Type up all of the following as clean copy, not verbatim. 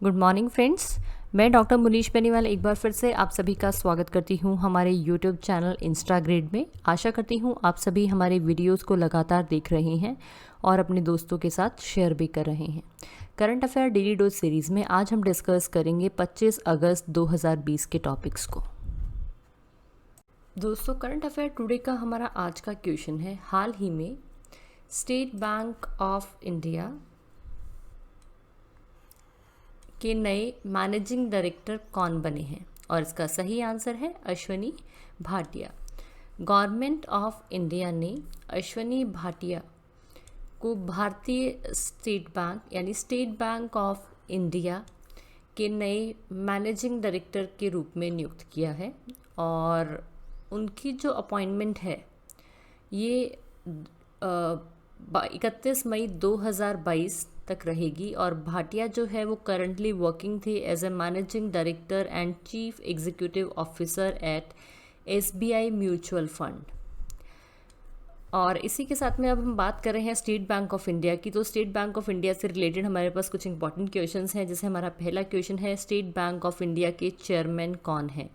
Good morning friends. मैं doctor Munish Beniwal एक बार फिर से आप सभी का स्वागत करती हूं हमारे यूट्यूब चैनल इंस्टाग्रेड में। आशा करती हूं आप सभी हमारे वीडियोस को लगातार देख रहे हैं और अपने दोस्तों के साथ शेयर भी कर रहे हैं। Current affair daily dose series में आज हम डिस्कस करेंगे 25 अगस्त 2020 के टॉपिक्स को। दोस्तों, करंट अफेयर टुडे का हमारा आज का क्वेश्चन है, हाल ही में स्टेट बैंक ऑफ इंडिया के नए मैनेजिंग डायरेक्टर कौन बने हैं? और इसका सही आंसर है Ashwani Bhatia. Government of India ने अश्वनी भाटिया को भारतीय स्टेट बैंक यानी स्टेट बैंक ऑफ इंडिया के नए मैनेजिंग डायरेक्टर के रूप में नियुक्त किया है और उनकी जो अपॉइंटमेंट है ये 31 मई 2022 तक रहेगी। और भाटिया जो है वो करंटली वर्किंग थे as a managing director and chief executive officer at SBI mutual fund. और इसी के साथ में अब हम बात कर रहे हैं स्टेट बैंक ऑफ इंडिया की। तो स्टेट बैंक ऑफ इंडिया से रिलेटेड हमारे पास कुछ इंपॉर्टेंट क्वेश्चंस हैं, जैसे हमारा पहला क्वेश्चन है, स्टेट बैंक ऑफ इंडिया के चेयरमैन कौन है?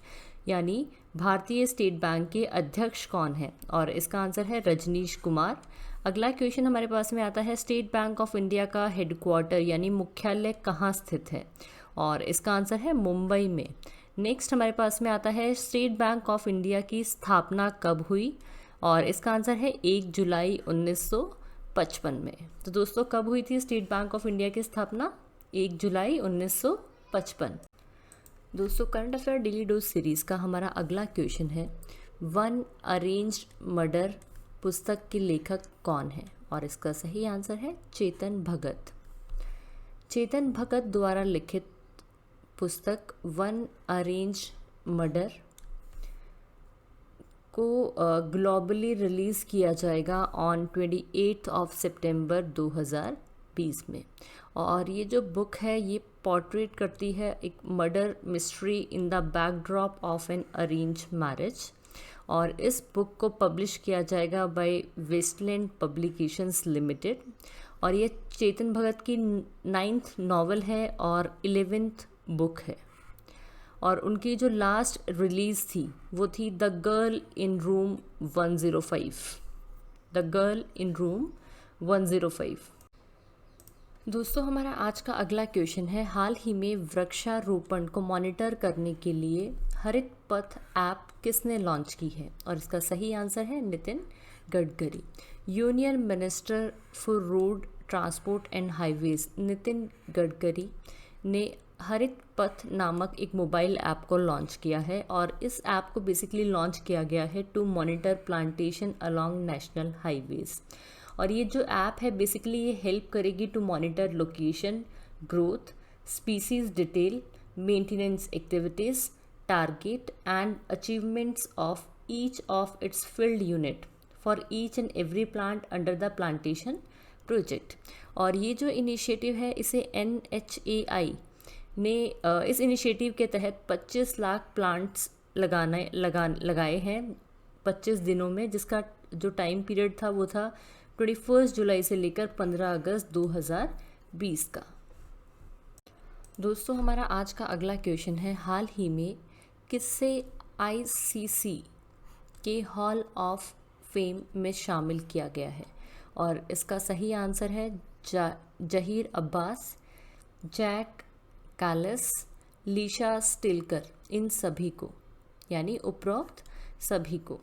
यानी भारतीय स्टेट बैंक के अध्यक्ष कौन है? और इसका आंसर है रजनीश कुमार। अगला क्वेश्चन हमारे पास में आता है, स्टेट बैंक ऑफ इंडिया का हेडक्वार्टर यानी मुख्यालय कहाँ स्थित है? और इसका आंसर है मुंबई में। नेक्स्ट हमारे पास में आता है, स्टेट बैंक ऑफ इंडिया की स्थापना कब हुई? और इसका आंसर है 1 जुलाई 1955 में। तो दोस्तों, कब हुई थी स्टेट बैंक ऑफ इंडिया की स्थापना? 1 जुलाई 1955। दोस्तों, current affair daily dose series का हमारा अगला क्वेश्चन है, वन अरेंज्ड मर्डर पुस्तक के लेखक कौन है? और इसका सही आंसर है चेतन भगत। चेतन भगत द्वारा लिखित पुस्तक वन अरेंज्ड मर्डर को ग्लोबली रिलीज़ किया जाएगा ऑन 28 सितंबर 2020 में। और ये जो बुक है ये पोर्ट्रेट करती है एक murder mystery in the backdrop of an arrange marriage. और इस बुक को पब्लिश किया जाएगा बाय वेस्टलैंड पब्लिकेशंस लिमिटेड। और ये चेतन भगत की 9th नॉवल है और 11th बुक है। और उनकी जो लास्ट रिलीज़ थी वो थी the girl in room 105। The girl in room 105। दोस्तों, हमारा आज का अगला क्वेश्चन है, हाल ही में वृक्षारोपण को मॉनिटर करने के लिए हरित पथ ऐप किसने लॉन्च की है? और इसका सही आंसर है Nitin Gadkari. Union minister for road transport and highways Nitin Gadkari ने हरित पथ नामक एक मोबाइल ऐप को लॉन्च किया है। और इस ऐप को बेसिकली लॉन्च किया गया है to monitor plantation along national highways. और ये जो ऐप है बेसिकली ये हेल्प करेगी to monitor location, growth, species detail, maintenance activities, target and achievements of each of its field unit for each and every plant under the plantation project. और ये जो initiative है इसे NHAI ने इस इनिशिएटिव के तहत 25 लाख प्लांट्स लगाए हैं 25 दिनों में, जिसका जो टाइम पीरियड था वो था 21 जुलाई से लेकर 15 अगस्त 2020 का। दोस्तों, हमारा आज का अगला क्वेश्चन है, हाल ही में किससे ICC के हॉल ऑफ फेम में शामिल किया गया है? और इसका सही आंसर है जहीर अब्बास, जैक कैलिस, लीशा स्टिलकर, इन सभी को यानी उपरोक्त सभी को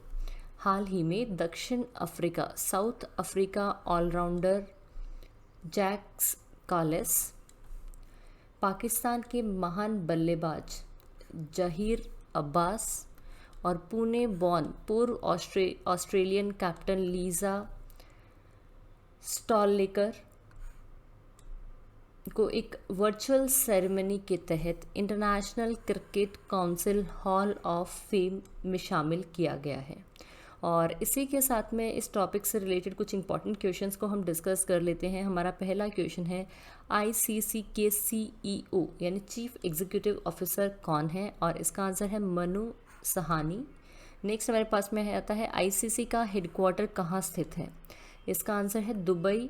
हाल ही में दक्षिण Africa South Africa all-rounder Jacques Kallis, Pakistan के महान बल्लेबाज जहीर अब्बास और पुणे बॉर्न पूर्व ऑस्ट्रेलियन कैप्टन लीजा स्टॉलेकर को एक वर्चुअल सेरेमनी के तहत International Cricket Council Hall of Fame में शामिल किया गया है। और इसी के साथ में इस टॉपिक से रिलेटेड कुछ इंपॉर्टेंट क्वेश्चंस को हम डिस्कस कर लेते हैं। हमारा पहला क्वेश्चन है, ICC के CEO यानी चीफ एग्जीक्यूटिव ऑफिसर कौन है? और इसका आंसर है मनु सहानी। नेक्स्ट हमारे पास में आता है, ICC का हेडक्वार्टर कहाँ स्थित है? इसका आंसर है Dubai,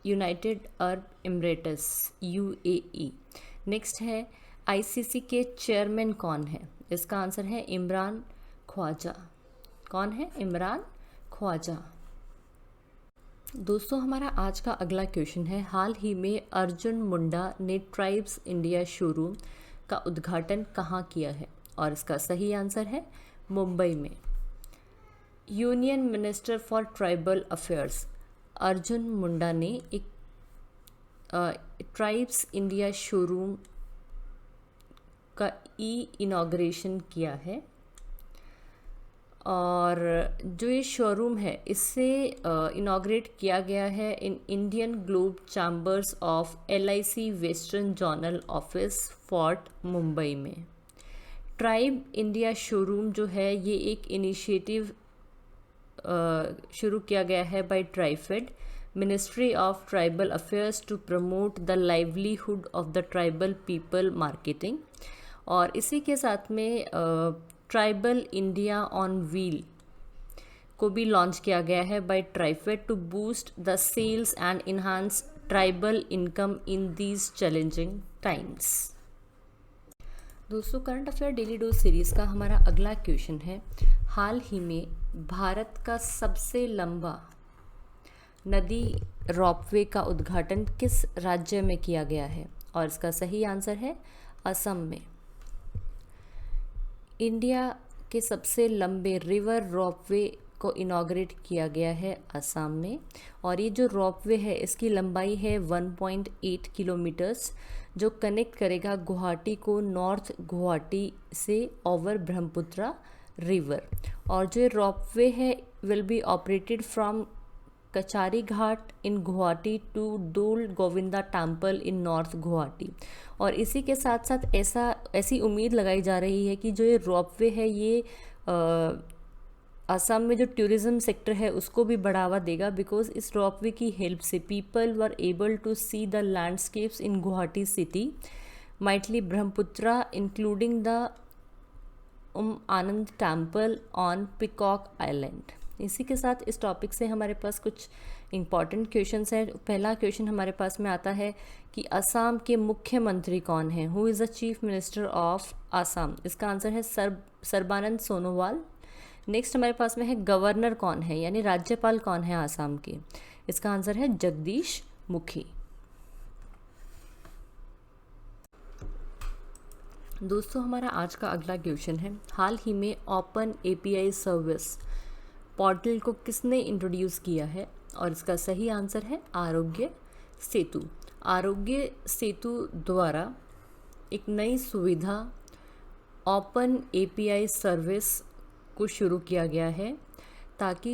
United Arab Emirates UAE। Next है आईसीसी के चेयरमैन कौन है? इसका आंसर है इमरान ख्वाजा। कौन है? इमरान ख्वाजा। दोस्तों हमारा आज का अगला क्वेश्चन है, हाल ही में अर्जुन मुंडा ने ट्राइब्स इंडिया शोरूम का उद्घाटन कहाँ किया है? और इसका सही आंसर है मुंबई में। Union minister for tribal affairs Arjun Munda ने एक ट्राइब्स इंडिया शोरूम का इनॉग्रेशन किया है। और जो ये शोरूम है इससे इनॉग्रेट किया गया है in Indian globe chambers of LIC western zonal office fort Mumbai में। ट्राइब इंडिया शोरूम जो है ये एक इनिशिएटिव शुरू किया गया है by TRIFED ministry of tribal affairs to promote the livelihood of the tribal people marketing. और इसी के साथ में ट्राइबल इंडिया ऑन व्हील को भी लॉन्च किया गया है by TRIFED to boost the sales and enhance tribal income in these challenging times. दोस्तों current affair daily dose series का हमारा अगला क्वेश्चन है, हाल ही में भारत का सबसे लंबा नदी रोपवे का उद्घाटन किस राज्य में किया गया है? और इसका सही आंसर है असम में। इंडिया के सबसे लंबे रिवर रोपवे को इनॉग्रेट किया गया है असम में। और ये जो रोपवे है इसकी लंबाई है 1.8 किलोमीटर्स, जो कनेक्ट करेगा गुवाहाटी को नॉर्थ गुवाहाटी से ओवर ब्रह्मपुत्रा रिवर। और जो रोपवे है will be operated from Kachari Ghat in Guwahati to Dol Govinda temple in north Guwahati. और इसी के साथ साथ ऐसी उम्मीद लगाई जा रही है कि जो ये रोपवे है ये असम में जो टूरिज़्म सेक्टर है उसको भी बढ़ावा देगा, बिकॉज इस रोपवे की हेल्प से people were able to see the landscapes in Guwahati city mighty Brahmaputra including the Anand temple on peacock island. इसी के साथ इस टॉपिक से हमारे पास कुछ इम्पॉर्टेंट क्वेश्चंस हैं। पहला क्वेश्चन हमारे पास में आता है कि असम के मुख्यमंत्री कौन हैं? Who is the chief minister of Assam? इसका आंसर है सर्बानंद सोनोवाल। नेक्स्ट हमारे पास में है गवर्नर कौन है, यानी राज्यपाल कौन है आसाम के? इसका आंसर है जगदीश मुखी। दोस्तों हमारा आज का अगला क्वेश्चन है, हाल ही में ओपन API सर्विस पोर्टल को किसने इंट्रोड्यूस किया है? और इसका सही आंसर है आरोग्य सेतु। आरोग्य सेतु द्वारा एक नई सुविधा ओपन API सर्विस को शुरू किया गया है ताकि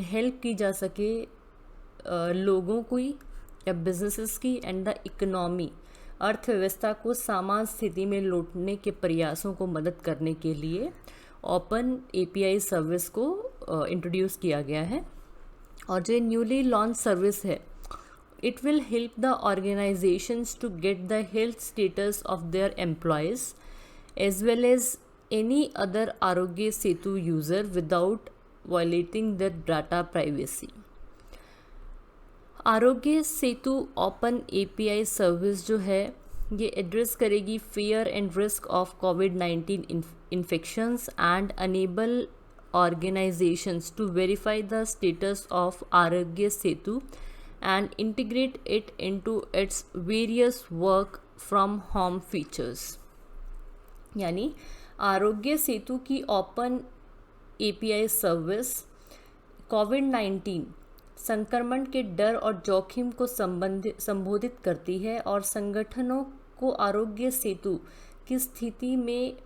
हेल्प की जा सके लोगों को या बिजनेसेस की एंड द इकोनॉमी, अर्थव्यवस्था को सामान्य स्थिति में लौटने के प्रयासों को मदद करने के लिए ओपन API सर्विस को इंट्रोड्यूस किया गया है। और जो न्यूली लॉन्च सर्विस है it will help the organisations to get the health status of their employees as well as any other Aarogya Setu user without violating the data privacy. Aarogya Setu open API service जो है ये address करेगी fear and risk of COVID-19 infections and enable organisations to verify the status of Aarogya Setu and integrate it into its various work from home features. यानी आरोग्य सेतु की open API service COVID-19 संक्रमण के डर और जोखिम को संबोधित करती है और संगठनों को आरोग्य सेतु की स्थिति में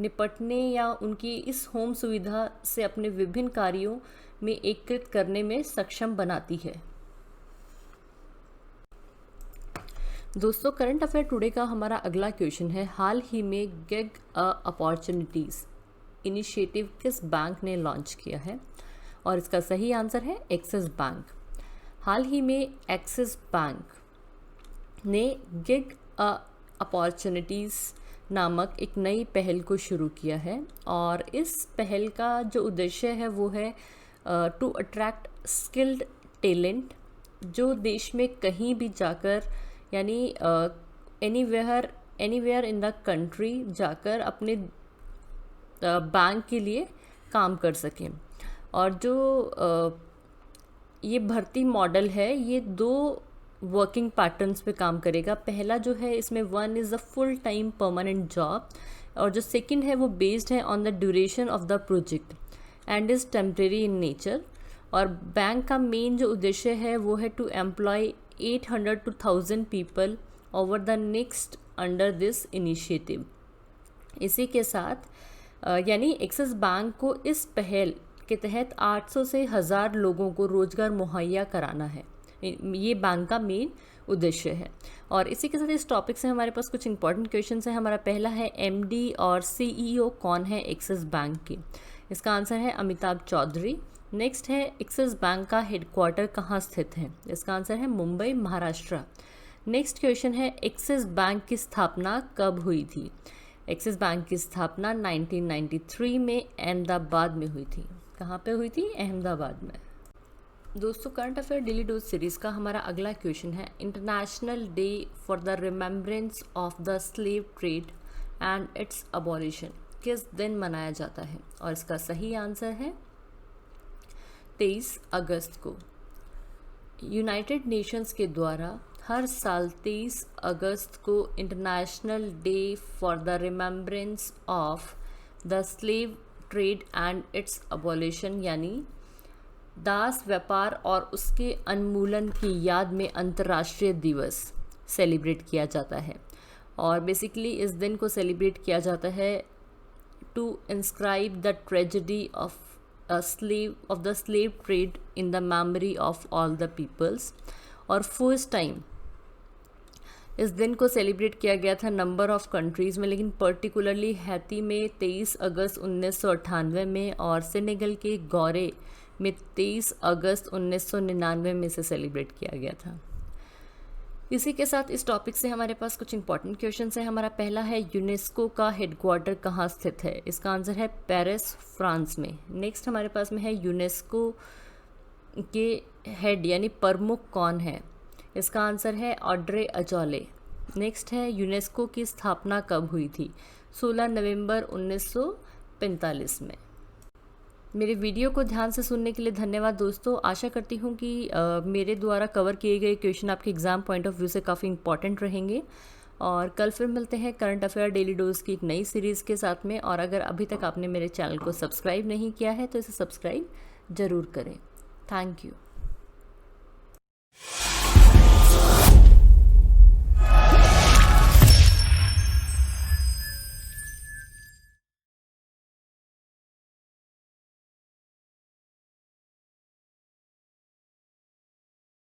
निपटने या उनकी इस होम सुविधा से अपने विभिन्न कार्यों में एकीकृत करने में सक्षम बनाती है। दोस्तों करंट अफेयर टुडे का हमारा अगला क्वेश्चन है, हाल ही में गिग अपॉर्चुनिटीज़ इनिशिएटिव किस बैंक ने लॉन्च किया है? और इसका सही आंसर है एक्सिस बैंक। हाल ही में एक्सिस बैंक ने गिग अपॉर्चुनिटीज़ नामक एक नई पहल को शुरू किया है। और इस पहल का जो उद्देश्य है वो है टू अट्रैक्ट स्किल्ड टैलेंट जो देश में कहीं भी जाकर यानी एनीवेयर इन द कंट्री जाकर अपने बैंक के लिए काम कर सकें। और जो ये भर्ती मॉडल है ये 2 वर्किंग पैटर्न्स पे काम करेगा। पहला जो है इसमें 1 is a full time permanent job, और जो सेकंड है वो बेस्ड है on the duration of the project and is temporary in nature. और बैंक का मेन जो उद्देश्य है वो है to employ 800 to 1000 people over the next under this initiative. इसी के साथ यानी एक्सिस बैंक को इस पहल के तहत 800 से 1000 लोगों को रोज़गार मुहैया कराना है, ये बैंक का मेन उद्देश्य है। और इसी के साथ इस टॉपिक से हमारे पास कुछ इंपॉर्टेंट क्वेश्चंस हैं। हमारा पहला है एमडी और सीईओ कौन है एक्सिस बैंक के? इसका आंसर है अमिताभ चौधरी। नेक्स्ट है एक्सिस बैंक का हेडक्वार्टर कहाँ स्थित है? इसका आंसर है मुंबई, महाराष्ट्र। नेक्स्ट क्वेश्चन है एक्सिस बैंक की स्थापना कब हुई थी? एक्सिस बैंक की स्थापना 1993 में अहमदाबाद में हुई थी। कहाँ पे हुई थी? अहमदाबाद में। दोस्तों, current affair daily dose series का हमारा अगला क्वेश्चन है international day for the remembrance of the slave trade and it's abolition किस दिन मनाया जाता है? और इसका सही आंसर है 23 अगस्त को। यूनाइटेड नेशंस के द्वारा हर साल 23 अगस्त को international day for the remembrance of the slave trade and it's abolition यानी दास व्यापार और उसके उन्मूलन की याद में अंतर्राष्ट्रीय दिवस सेलिब्रेट किया जाता है। और बेसिकली इस दिन को सेलिब्रेट किया जाता है to inscribe the tragedy of the slave trade in the memory of all the peoples. और फर्स्ट टाइम इस दिन को सेलिब्रेट किया गया था नंबर ऑफ कंट्रीज़ में, लेकिन पर्टिकुलरली हैती में 23 अगस्त 1998 में और सेनेगल के गौरे में 23 अगस्त 1999 में से सेलिब्रेट किया गया था। इसी के साथ इस टॉपिक से हमारे पास कुछ इंपॉर्टेंट क्वेश्चंस हैं। हमारा पहला है यूनेस्को का हेडक्वार्टर कहाँ स्थित है? इसका आंसर है पेरिस, फ्रांस में। नेक्स्ट हमारे पास में है यूनेस्को के हेड यानी प्रमुख कौन है? इसका आंसर है ऑड्रे अजौले। नेक्स्ट है यूनेस्को की स्थापना कब हुई थी? 16 नवंबर 1945 में। मेरे वीडियो को ध्यान से सुनने के लिए धन्यवाद दोस्तों। आशा करती हूँ कि मेरे द्वारा कवर किए गए क्वेश्चन आपके एग्ज़ाम पॉइंट ऑफ व्यू से काफ़ी इंपॉर्टेंट रहेंगे। और कल फिर मिलते हैं करंट अफेयर डेली डोज की एक नई सीरीज़ के साथ में। और अगर अभी तक आपने मेरे चैनल को सब्सक्राइब नहीं किया है तो इसे सब्सक्राइब ज़रूर करें। Thank you.